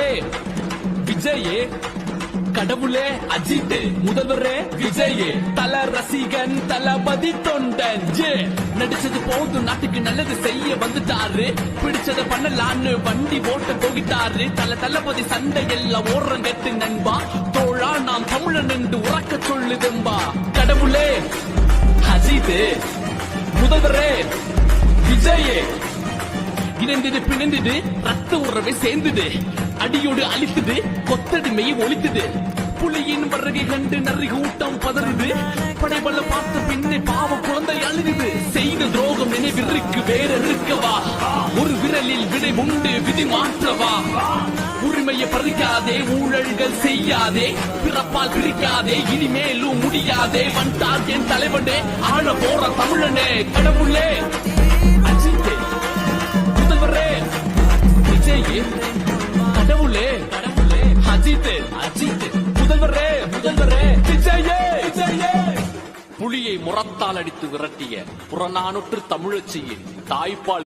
கடவுளே விஜயே, கடவுளே அஜித், முதல்வரே விஜய், தல ரசிகன் தளபதி தொண்டன். நடிச்சது போதும், நாட்டுக்கு நல்லது செய்ய வந்துட்டாரு, பிடிச்சத பண்ணலான்னு வண்டி ஓட்ட போகிட்டாரு. தளபதி சண்டை எல்லாம் ஓரம் கெட்டு நண்பா, தோழா நாம் தமிழன் என்று உறக்க சொல்லுதும்பா. கடவுளே அஜித், முதல்வரே விஜய், இணைந்தது பிணைந்தது ரத்த உறவை சேர்ந்தது, அடியோடு அழித்தது கொத்தடிமையை ஒழித்தது. புலியின் வருகை கண்டு நரி கூட்டம் பதறுது, படைபல பார்த்த பின்னே பாவ குழந்தை அழுகுது. செய்த துரோகம் நினைவிற்கு வேற இருக்கவா, ஒரு விரலில் விடை உண்டு விதி மாற்றவா. உரிமையை பறிக்காதே, ஊழல்கள் செய்யாதே, பிறப்பால் பிரிக்காதே, இனிமேலும் முடியாதே. வந்தார் என் தலைவனே, ஆழ போற தமிழனே. கடவுளே அஜித், முதல்வரே விஜய், கடவுளே அஜித், முதல்வரே விஜயே. புலியை முரத்தால் அடித்து விரட்டிய புறநானூற்று தமிழச்சியின் தாய்ப்பால்